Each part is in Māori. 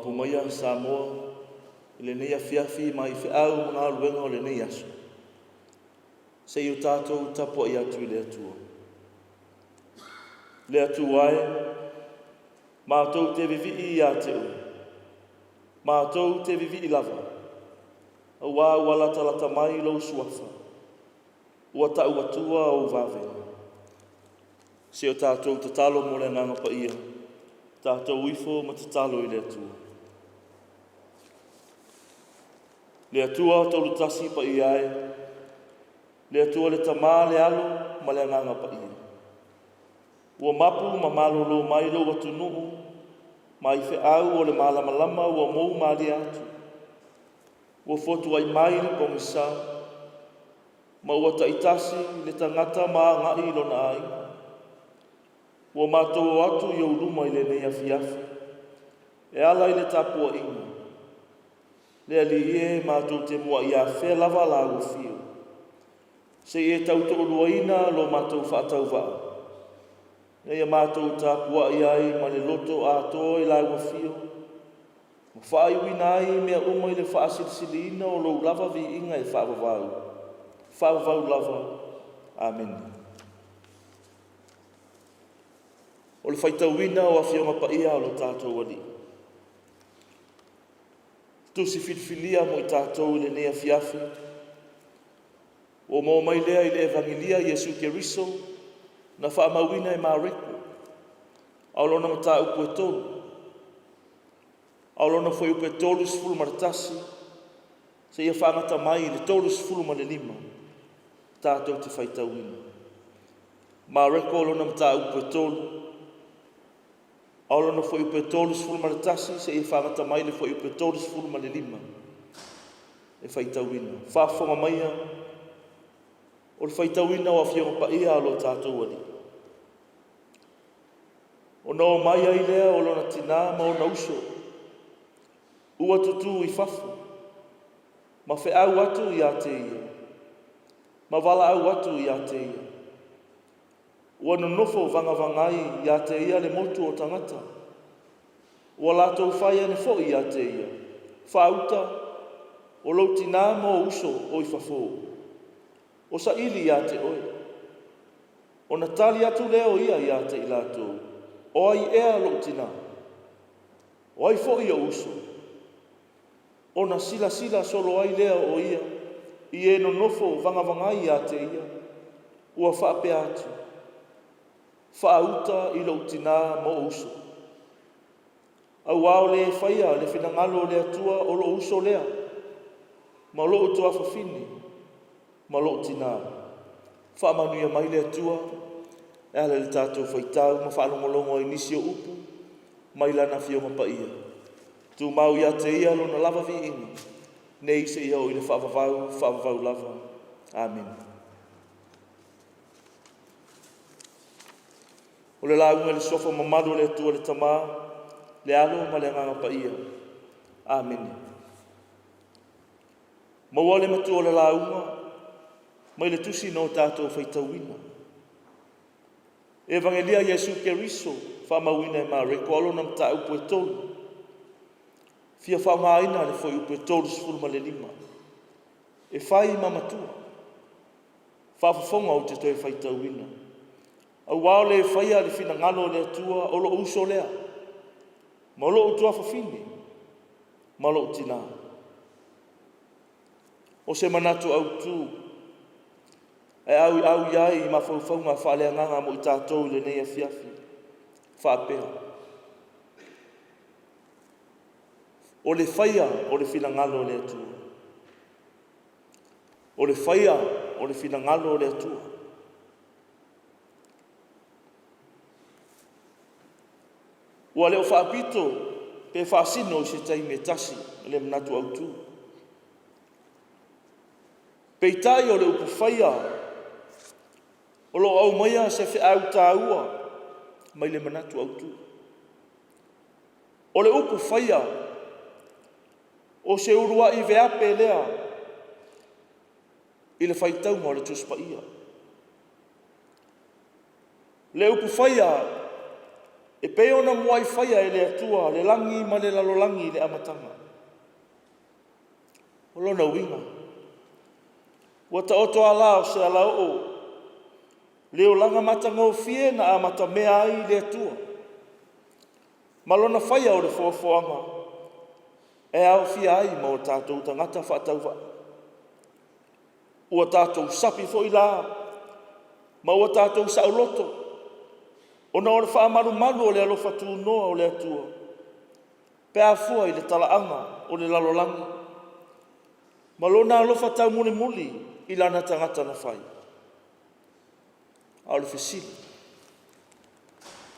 Tapuaiga Samoa, le nei Afiafi mai whiau mga luenga o le nei asu. Se iu tātou tapua I atu I le atua. Le atua ai, mātou te vivi I a te ui. Mātou te vivi I lava. Awa wala talata mai lo suafa. Ua tau atua o vave. Se o tātou te talo mo le nganga pa ia. Tātou uifo ma te talo I le atua. Le atua tolu tasi pa I ai. Le atua le tamā le alo ma le nganga pa ia. Ua mapu ma malolo mai lo atu nuu. Ma I whiau o le malamalama ua mou mali atu. Ua fotu ai mai le komisa. Ma ua taitasi le tangata ma ngai lona ai. Ua mātou atu I uruma I le nei Afiafi. E ala I le Tapuaiga. Le ali e mātou te mua I a whea lava la ufio. Se e tauto uruaina lo mātou whaatau vaa. Nei a mātou Tapuaiga ai ma le loto a toa I la ufio. Ma whaai wina ai mea uma I le whaasilisiliina o lo lava vi inga e whaavavau. Whaavavau lava. Amen. O le whaitauina o awhionga pa ia o lo tātou wali. Tusi filfilia mo I tātou le nea Afiafi. O mō mai lea I le evangelia Iesu Keriso na whaamauina e māreko. Aolona mata upu e tolu. Aolona foi upu e tolu sifulu maratasi. Se ia whaangata mai le tolu sifulu ma le lima. Tātou te whaitauina. Māreko aolona mata upu e tolu. Aolona foi upu e tolu sifulu maratasi. Se ia whaangata mai le foi upu e tolu sifulu ma le lima. E whaitauina. Whaafonga maia. O le whaitauina o awhionga pa ia alo tātou wali. O no mai ai lea o lona tina ma o nauso. Ua tutu I fafu. Ma wheau atu I a te ia. Ma wala au atu I a te ia. Ua nonofo vangavangai I a te ia le motu o tangata. Ua lātou whai ane fo I a te ia. Whauta o lau tina ma o uso o I fafo. O sa ili I a te oe. O natali atu leo ia I a te I lātou. O ai ea lau tina. O ai fo I o uso. O na sila solo ai lea o ia. I e no nofo vangavangai I a te ia. Ua whaape atu. Whaauta I lau tina mo uso. Au ao le whaia le whinangalo le atua o lo uso lea. Ma lo utua whawhini. Ma lo tina. Whaamanuia mai le atua. E ala le tātou whaitau ma whaalongolongo I nisi o upu. Mai lana whionga pa ia. Tu mau ia te ia lona lava vi inga. Nei se ia o I le whaavavau lava. Amen. O le launga le sofa mamado le atua le tamā. Le alo ma le nganga pa ia. Amen. Maua le matu o le launga. Mai le tusi no tātou whaitauina. Evangelia Iesu Keriso. Whamauina e māreko alona mta upu e tolu. Fia whaungaina le foi upu e tolu sifuru ma le lima. E whai mamatua. Whaafafonga o te toi whaitauina. Au wao le whaia le whinangalo le atua o lo uso lea. Ma lo utua whawhini. Ma lo utina. O se manatu au tū. E au iai I mawhauwhaunga whaalea nganga mo I tātou le nei Afiafi. Whaapea. O le whaia o le whinangalo le atua. O le whaia o le whinangalo le atua. Ua leo whaapito pe whaasino I se taime tasi le manatu au tū. Peitai o le upu whaia o lo au maia se whiau tāua mai le manatu au tū. O le upu whaia o se urua I veape lea I le whaitaunga o le tuspa ia. Le upu whaia E pe ona moai whaia e le atua, le langi ma le lalolangi le amatanga. O lona winga. Ua ta oto ala o se ala o. Leo langa matanga o fie na amata mea ai le atua. Malona whaia o le foafoanga. E au fia ai ma o tātou tangata whaatauwa. Ua tātou sapi fo i la. Ma ua tātou sauloto. Ona o le whaamaru malu o le alofa tūnoa o le atua. Pea fua i le talaanga o le lalolangi. Malona alofa tau muli muli i lana tangata na whai. Au le fesili.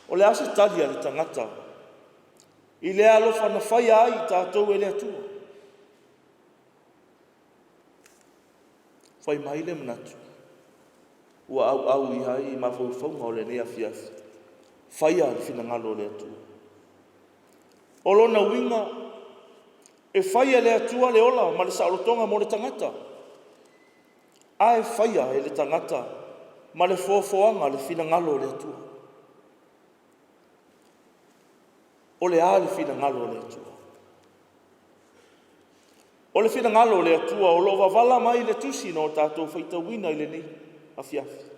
O le ase talia le tangata. I le alofa na whai ai tātou e le atua. Whai mai le manatu. Ua au i hai i mawhauwhaunga o le nea Afiafi. Whai ai fina ngalo le atua. O lona winga e whai le atua le ola ma le saolotonga mo le tangata. A e whai e le tangata ma le foafoanga le fina ngalo le atua. O le a le fina ngalo le atua. O le fina ngalo le atua o lo wavala mai le tusi no tātou whaitawina i le nei Afiafi.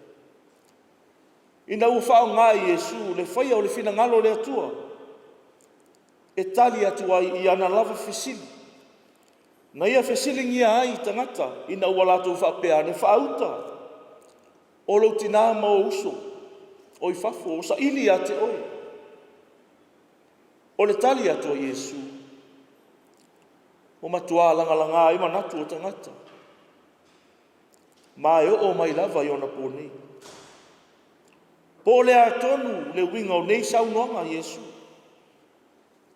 Ina ua whao ngā i Yesu le whaia o le fina ngalo le atua. E tali atua i ana lava fesili. Na ia fesili ngia ai tangata ina ua lātou whapea ne whauta. O lo tina ma o uso. O i whafo o sa ili a te oe. O le tali atua Yesu. O matua langa i manatu o tangata. Ma e o mai lava i ona pōnei. Po le atonu le winga o nei saunoanga Yesu.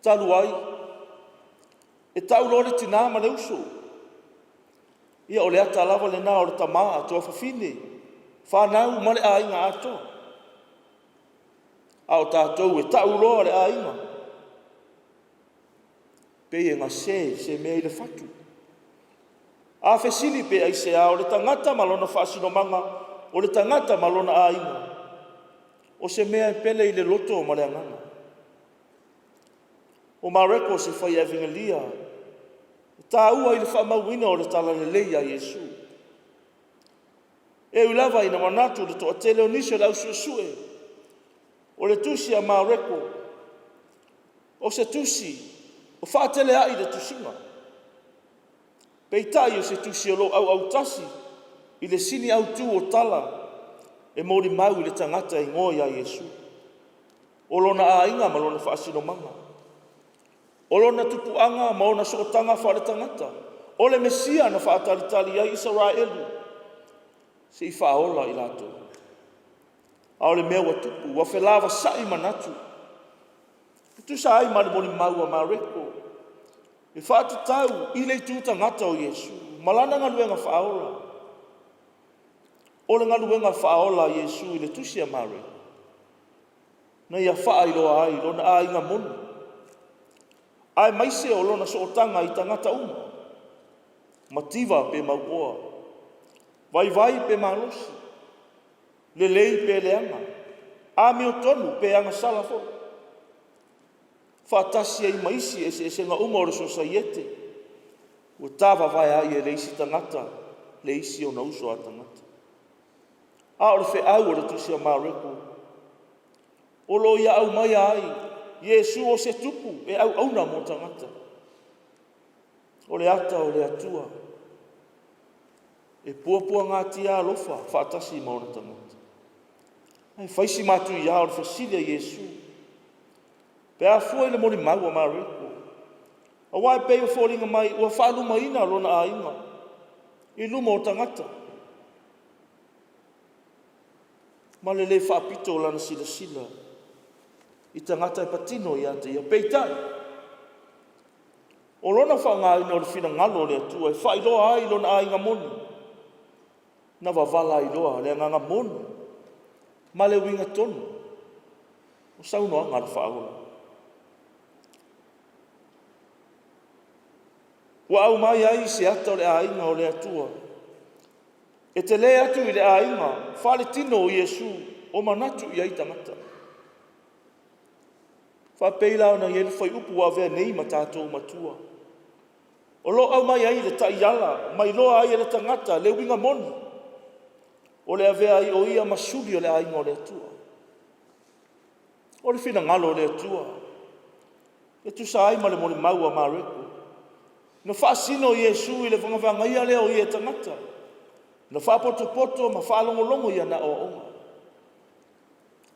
Talu ai. E tau lore tina ma le uso. Ia o le ata lava le nā o le tamaa atua whawhine. Whanau ma le ainga ato. Ao tātou e tau loa le ainga. Pei e ngā se mea i le whatu. A fesili pe ai se a o le tangata malona whaasinomanga, o le tangata malona ainga. O se mea e pele i le loto o male anganga. O mareko se whai e vingalia. Tā ua i le whamauina o le tala le leia Yesu. E ulava ina manatu le toa tele o nisio lau suesue. O le tusi a mareko. O se tusi. O whaatele ai le tusinga. Peitai o se tusi o lo au tasi. I le sini au tu o tala. E mori mau i le tangata i ngoi a Yesu. O lona a inga ma lona whaasino manga. O lona tupuanga ma ona sootanga whare tangata. O le Mesia na whaatalitali a Israelu. Se i whaola i lato. A o le mea wa tupu. Wa whelava sai manatu. Tu sa ai ma le mori mau a mareko. E whaatutau i le tu tangata o Yesu. Malana ngaluenga whaola. O le ngaluenga whaola Yesu i le tusi a mare. Na ia wha i loa ai, lona a inga monu. Ai maise o lona sootanga i tangata uma. Mativa pe mauoa. Vai pe malosi. Le lei pe leanga. A meo tonu pe anga salafo. Whaatasi ai maisi e se nga uma o le sosaiete. Ua tawa vai ai e leisi tangata. Leisi o na uso a tangata. A o le whe au o le tusi a mareko. O lo ia au mai ai. Yesu o se tupu e au auna mo tangata. O le ata o le atua. E puapua ngā tia alofa. Whaatasi mauna tangata. Ai whaisi matu i au le whasilia Yesu. Pe a fua i le mori mau a mareko. A wai pei o fōringa mai. Ua whaaluma ina lona a inga. I luma o tangata. Ma le whaapito lana sila. I tangata e patino i ate ia peitai. O lona whaanga ina o le whina ngalo le atua. E whailoa ai lona a inga moni. Na wavala i loa le nganga moni. Ma le winga tonu. O saunoa ngā whaola. Wa au mai ai se ata o le a inga o le atua. E te le atu i le a inga. Whale tino o Yesu. O manatu i ai tangata. Whapeila ona iele whai upu wa vea nei ma tātou matua. O lo au mai ai le taiala, mai loa ai le tangata, le winga moni. O le avea ai o ia masuri o le ainga o le atua. O le whina ngalo o le atua. E tu sa ai ma le mori maua ma reko. Na whaasino Iesu i le whangawhanga ia leo i e tangata. Na whapoto ma whaalongolongo ia na o onga.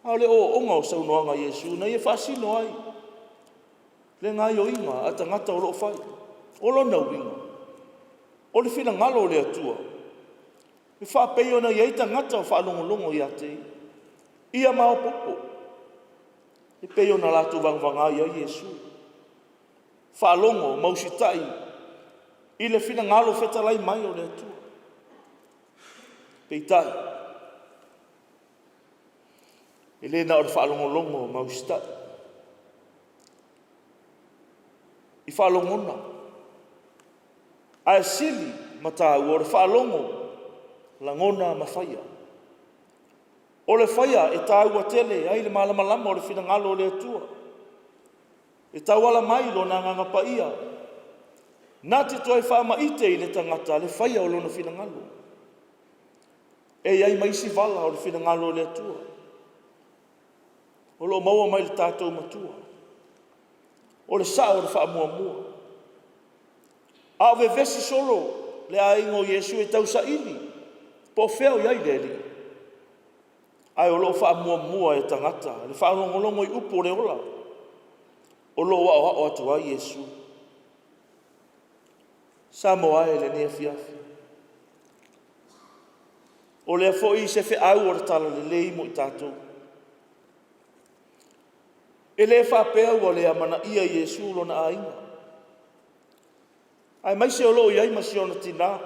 Ao le o onga o saunoanga Iesu, na i e whaasino ai. Le ngai o inga, a tangata o loo whai. O lona winga. O le whina ngalo o le atua. I whapei ona i eita ngata o whaalongolongo i ate. Ia mao popo. I pei ona latu vangvanga ia Iesu. Whaalongo, mausitai. I le whina ngalo whetalai mai o le atua. Peitai. I le na o le whaalongolongo, mausitai. I whaalongona. Ai sili mata o le whaalongo. Langona mawhaia. O le whaia e tāua tele ai le malamalama o le whinangalo o le atua. E tauala mai lo na nganga paia. Nā te toi whaamaite i le tangata le whaia o lona whinangalo. E ai maisi vala o le whinangalo o le atua. O lo maua mai le tātou matua. O le sao o le whaamuamua. A ve vesi solo le aingo Iesu e tau sa ili. Po feo iai leli. Ai o lo whaamuamua e tangata. Le whaalongolongo i upo le ola. O lo o atu ai Iesu. Samoa e le ni Afiafi. O le afo i se fe au o le tala le lei mo i tātou. E le whapea ua le amana ia Iesu lo na ainga. Ai mai se o lo iai masiona tina.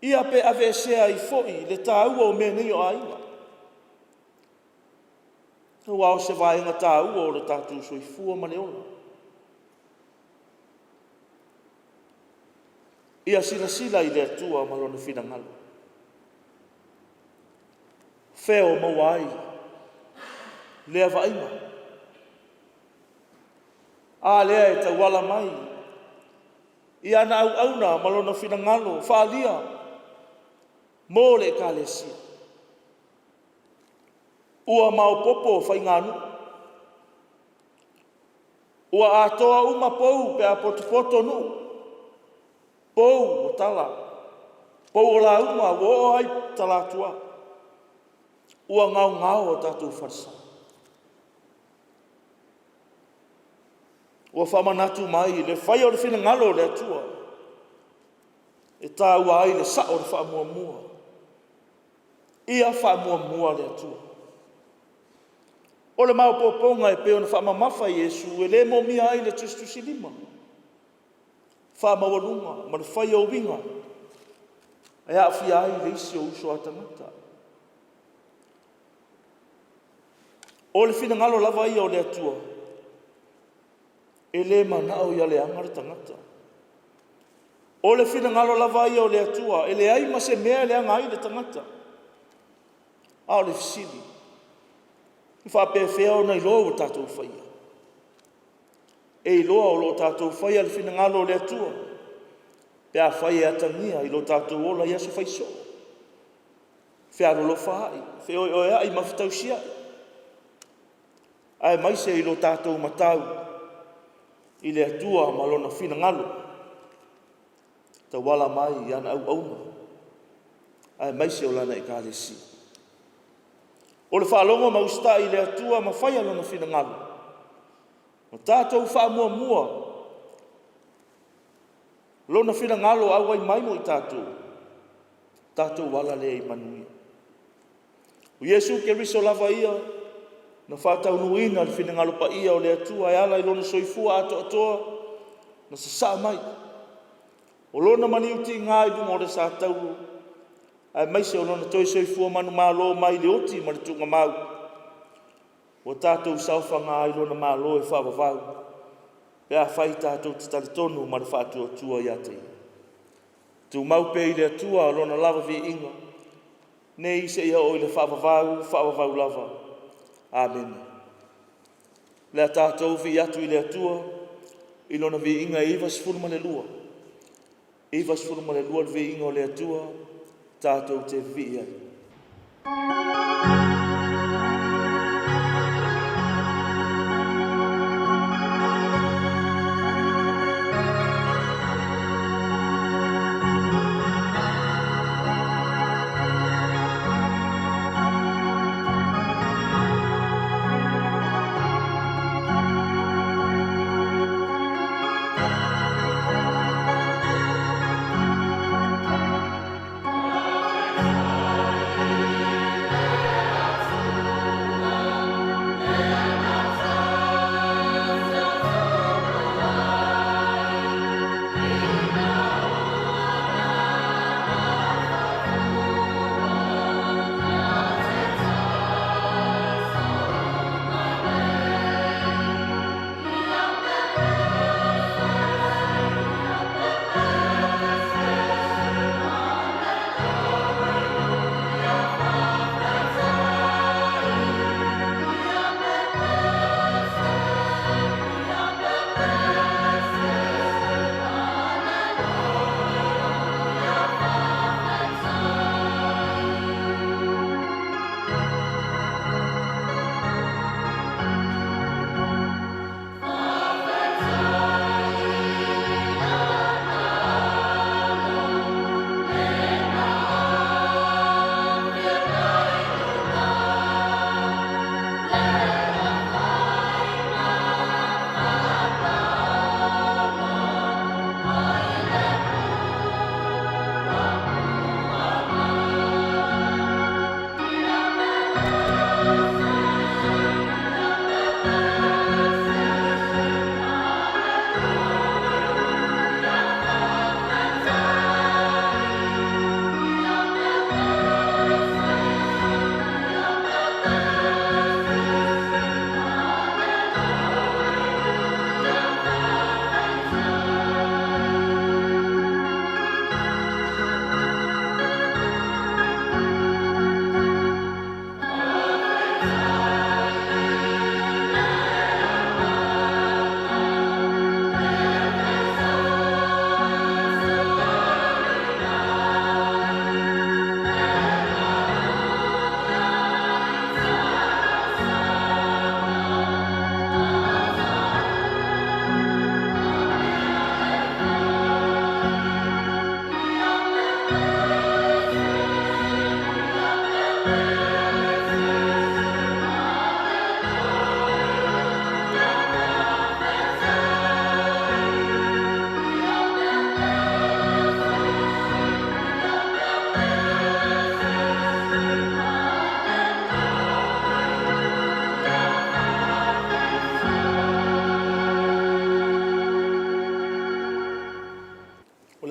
Ia pe ave sea i foi le tāua o mea nei o ainga. Ua o se vaenga tāua o le tātou soifua ma le ola. Ia sila i le atua ma lona whinangalo. Feo mawai. Lea vainga. A lea e tauala mai. Ia na au auna ma lona whinangalo. Whaalia. Mō le kālesia. Ua mau popo whainganu. Ua atoa uma pou pe a potopoto nu. Pou o tala. Pou o la uma o ai talatua. Ua ngau o tātou wharsa. Ua whamanatu mai le whai o le whinangalo le atua. E tā ua ai le sa o le whaamuamua. Ia whaamuamua le atua. O le mau poponga e peo na whaamamafa Iesu e le momia ai le tustusi lima. Whaamawalunga, ma le whai o winga. E awhia ai le isi o uso atangata. O le whinangalo lava ia o le atua. E le manao ia le angara tangata. O le whinangalo lava ia o le atua. E le ai ma se mea le anga ai le tangata. A o le fisili. I whapewhea o nei loa o tātou whaia. E i loa o lo tātou whaia le whinangalo o le atua. Pe a whaia atangia i lo tātou ola i aso whaiso. Whea rolo whahai. Whea oi ai mawhitau sia. Ai mai se i lo tātou matau. I le atua malona whinangalo. Ta wala mai i ana au auna. Ai mai se o lana i kālesi. O le whaalongo mausta i le atua ma whaia lona whinangalo. Ma tātou whaamuamua. Lona whinangalo au ai maimo i tātou. Tātou wala lea i manuia. O Iesu ke riso lava ia. Na whātau nuina le whinangalo pa ia o le atua. E ala i lona soifua ato atoa. Na sa mai. O lona maniuti ngā i lunga o le sa tauru. Ai mai se o lona toi soifua manu mālo mai le oti ma le tunga mau. O tātou sauwhanga ai lona mālo e whawawau. E a whai tātou te tali tonu ma le whātua tua i ate. Tu mau pe i le atua lona lava vi inga. Nei se ia o i le whawawau lava. Amen. Le tātou vi atu I le atua, I lona vi inga iwa sifuru ma le lua. Iwa sifuru ma le lua vi inga o le atua, tātou te vi ai.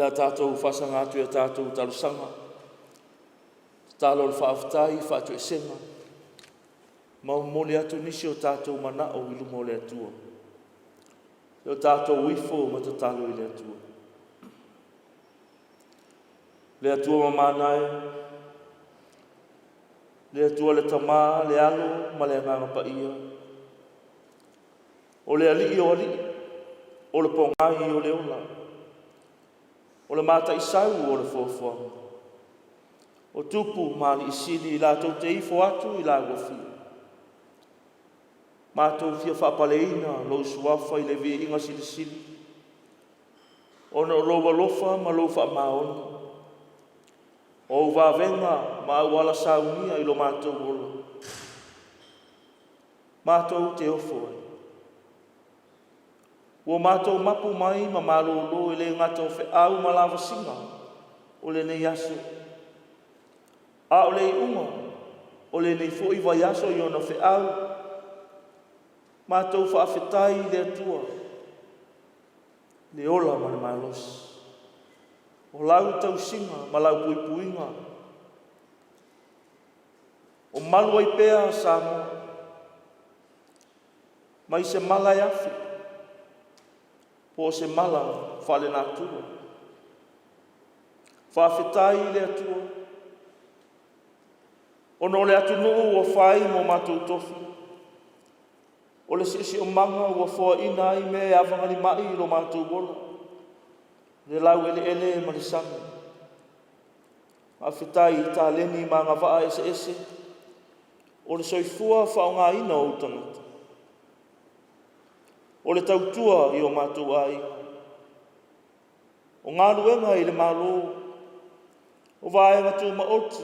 a tātou whasanga atu a tātou talusanga. Tālo le whaaftai, whaatu e senga. Mau mole atu nisi o tātou mana o ilu mo le atua. O tātou wifo ma te talo I le atua. Le atua ma manae. Le atua le tamā, le alo, ma le nganga pa ia. O le ali o ali. O le pongai o le ola. O le mata isau o le fofoanga. O tupu mali isili I lātou te ifo atu I la wafi. Mātou fia whapaleina lo suafa I le vi inga sili sili. O na roa lofa ma lo wha maona. O wavenga ma wala saunia I lo mātou ola. Mātou te ofo ai. Ua mātou mapu mai ma malolo I le ngata o wheau ma lava singa. O le nei aso. A o le unga. O le nei fo I vai aso I ona wheau. Mātou whaafetai le atua. Le ola ma le malos. O lau tau singa ma lau puipuinga. O malu ai pea Samoa. Mai se mala I afi. Po se mala whale nā tua. Whaafetai le atua. Ono le atu nuu o whai mo mātou tofi. O le si o manga ua fua ina ai me avanga li mai lo mātou bola. Le lau ele ma le sangi. A whitai I tā leni ma ngā waa ese. O le soifua whao ngā ina o tangata. O le tautua I o mātou ai. O ngā luenga I le malo. O vae ngatu ma oti.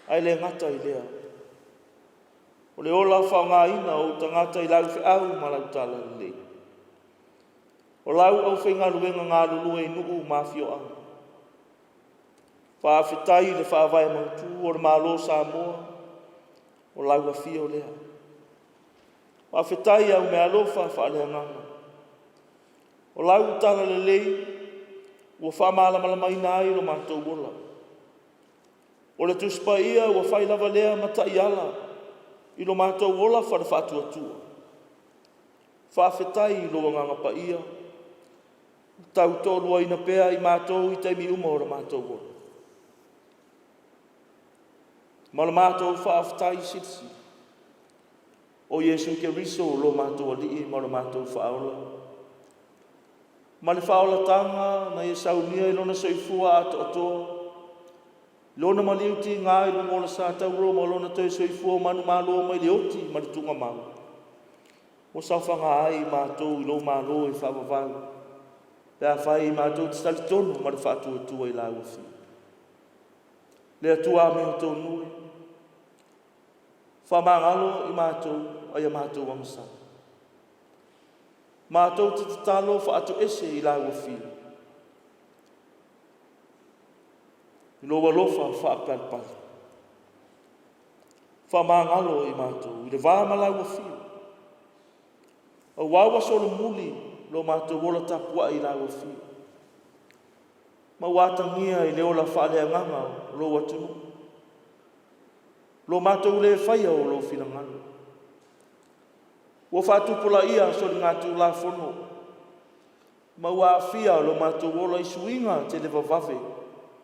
Ai le ngata I lea. O le ola whao ngā ina o tangata I lau whi au ma lau tala le. O lau au whi ngā luenga ngā lulu e nuu mafio anga. Whaafetai le whaavai mautu o le malo Samoa. O lau a fio lea. Whaafetai au me alofa whaalea nganga. O lau tala le lei. Ua whaamalamalama ina ai lo mātou wola. O le tuspa ia ua whailava lea matai ala. I lo mātou wola whare whaatuatua. Whaafetai I lo nganga pa ia. Tau tōrua ina pēa I mātou I teimi uma o le mātou wola. Ma le mātou whaafetai sitsi. O Yesu ke riso lo mātou alii ma le mātou whaola. Ma le whaola tanga na saunia I lona soifua ato atoa. Lona maliuti ngā I lungo le sa tauro ma lona toi soifua manu malo mai le oti ma le tunga mau. Mo sauwhanga ai mātou I lo malo I whaavavau. Pea whai I mātou te stali tonu ma le whaatua tua I lau afi. Le atua me o tō nui. Whamangalo I mātou ai a mātou wangsa. Mātou te talo whaatu ese I lau afi. I loa lofa whaapalpal. Whamangalo I mātou I le vāma lau afi. O wawa solo muli lo mātou wola tapua I lau afi. Ma wātangia I le ola whaalea nganga lo atunu. Lo mātou le whaia o lo whirangano. Ua whaatupula ia so ngā tū la whono. Ma ua awhia lo mātou wola I suinga te le vavave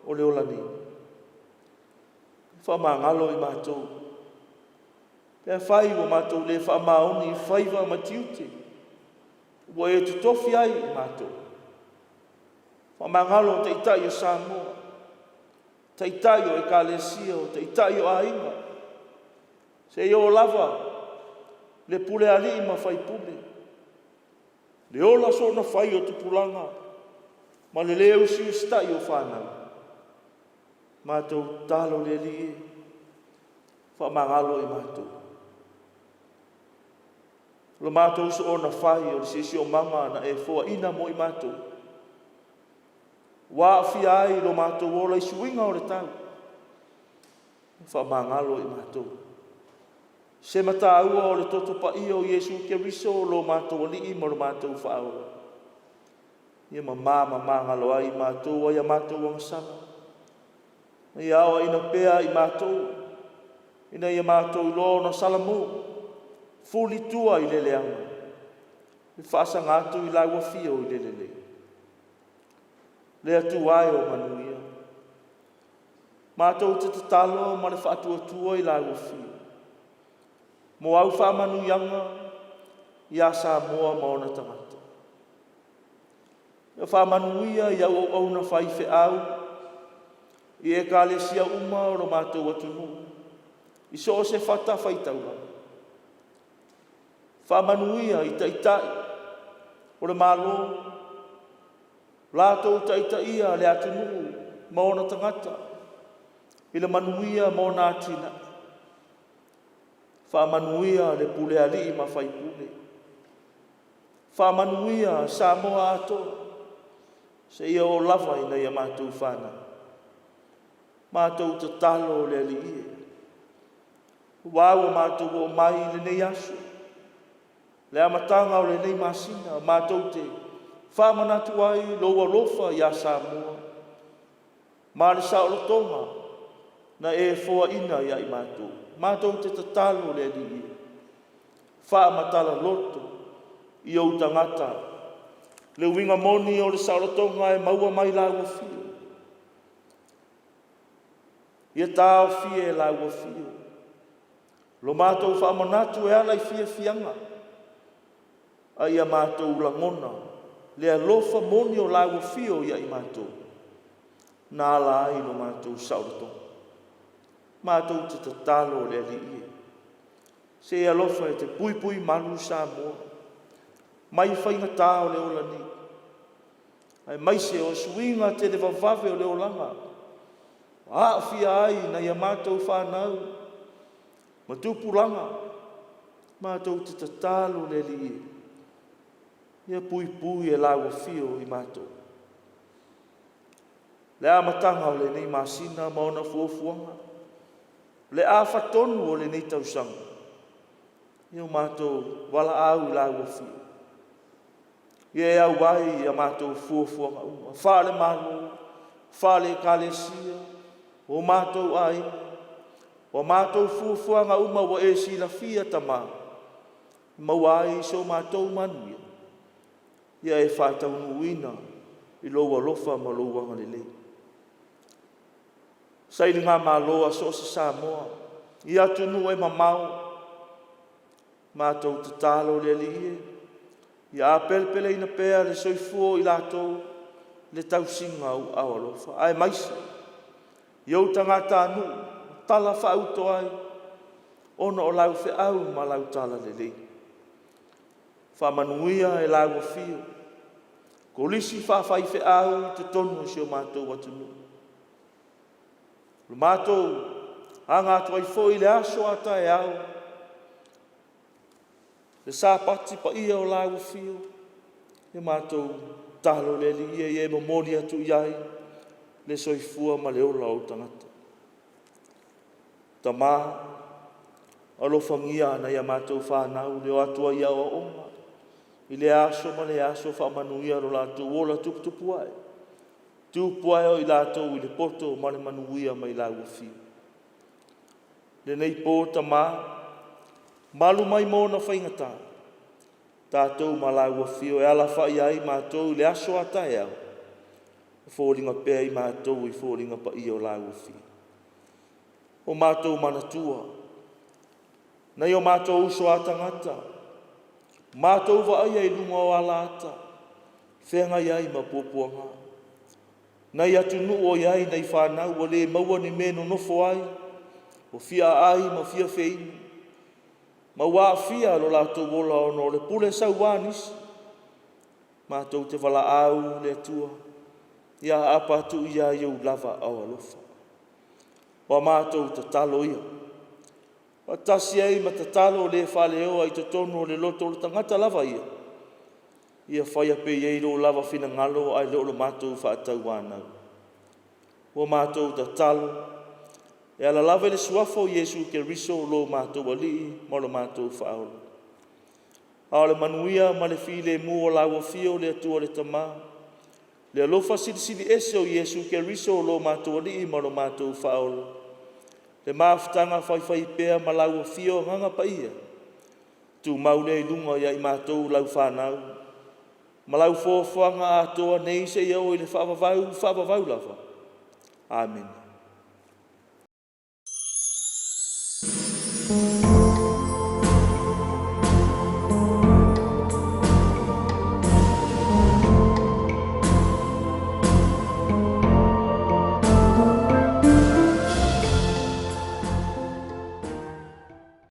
o le ola ni. Whamangalo I mātou. Pea whai o mātou le whamaoni I whaiva matiute. Ua e tutofi ai I mātou. Whamangalo te itai o Samoa. Te itai o Ekalesia o te itai o Ainga. Se o lava le pule ali ma fai pule. Le ola so na fai o tupulanga. Ma le leo si stai o whanau. Mātou talo le li e. Whamangalo I mātou. Lo mātou so o na fai o le sisi o manga na e fua ina mo I mātou. Wa fia ai lo mātou ola I suinga o le tau. Whamangalo I mātou. Se mata ua o le toto pa ia o Yesu ke riso lo mātou ali mo lo mātou whaola. Ia mama ngalo ai mātou ai a mātou wangsanga. Ia awa ina pea I mātou. Ina ia mātou lo na salamu. Fuli tua I leleanga. I whaasa ngātu I lau afio I lelele. Le atu ai o manuia. Mātou te talo ma le whaatua tua I lau afio. Mo au whamanu yanga I a Samoa maona tangata. Ia whamanu ia I au au na whaife au I Ekalesia uma o lo mātou atunu. I so se whata whaitaura. Whamanu ia I taitai o le malo. Lātou taitai ia le atunu maona tangata. I le manuia maona atina. Whamanuia le pule ali ma whai pule. Whamanuia Samoa ato. Se ia o lava I nei a mātou whana. Mātou te talo le ali ie. Wāua mātou o mai le nei asu. Le amatanga o le nei masina. Mātou te whamanatu ai loa lofa I a Samoa. Mā le saolotonga na e fua ina I ai mātou. Mātou te tatalo le ali. Whaamatala loto I au tangata. Le winga moni o le saolotonga e maua mai lau fio. Ia tāo fie lau fio. Lo mātou whaamanatu e ala I fianga. A ia mātou langona. Lea lofa moni o lawa fio ia I mātou. Nā la ai lo mātou sauroto. Mātou te tatalo lea li ie. Se ia lofa e te pui manu Samoa. Mai whainga tāo leo lani. Ai mai se o suinga te le vavave o leo langa. Afia ai na ia mātou whanau. Matupulanga. Mātou te tatalo lea li ie. Ia pui e lawa fio I mātou. Le amatanga o le nei masina maona fuafuanga. Le a whatonu o le nei tausanga. Ia mātou wala au lawa fio. Ia e au ai ia mātou fuafuanga uma. Whale malo, whale kalesia, o mātou ai. O mātou fuafuanga uma wa e sila fia tama. Mawai so mātou manuia. Ia e whātau nuina I loa lofa ma loa ngalele. Saili ngā māloa so se Samoa. Ia tunu e mamau. Mātou te tālo le liye. Ia apelpele ina pēa le soifua I lātou le tausinga au awalofa. Ai maise. Iau tangata anu. Tala whauto ai. Ono o lau fe au ma lau tala le liye. Whamanuia e lawa fio. Ko lisi whawhai fe au te tonu si o mātou watunu. Lo mātou hanga atu ai fōi le aso ata e au. Le sāpati pa ia o lawa fio. E mātou talo le li ia e mamori atu iai. Le soifua ma le ola o tangata. Tamā. Alofangia na ia mātou whanau le o atua ia o onga. I le aso ma le aso whaamanuia ro lātou ola tuputupu ai. Tupu ai o I lātou I le poto ma le manuia mai laua fio. Le nei pōta mā, malu mai mōna whaingata. Tātou ma laua fio e ala whai ai mātou I le aso ata e au. Fōringa pēa I mātou I fōringa pa I o laua fio. O mātou manatua. Nei o mātou uso atangata. Mātou wa ai ai lunga o alata. Whenga iai ma pōpuanga. Nei atu nu o iai nei whanau o le maua ni meno nofo ai. O fia ai ma fia feini. Ma wā fia lo lātou wola ono le pule sau wānis. Mātou te wala au le atua. Ia apa atu ia iau lava au alofa. Wa mātou te talo ia. Wa tasi ai ma te talo le whaleo ai te tono le loto le tangata lava ia. Ia whaia pe iei lo lava whina ngalo ai lo mātou whaatau wānau. Wa mātou te talo. E ala lava le suafo Yesu ke riso lo mātou alii ma lo mātou whaolo. Ao le manuia ma le file mu o lawa fio le atua le tamā. Le alofa sili ese o Yesu ke riso lo mātou alii ma lo mātou whaolo. Le maafutanga whaiwhai pēa ma laua fio hanga pa ia. Tu maune I lunga ia I mātou lau whanau. Ma lau fōwhanga atoa nei se iau I le whaavavau lava. Amen.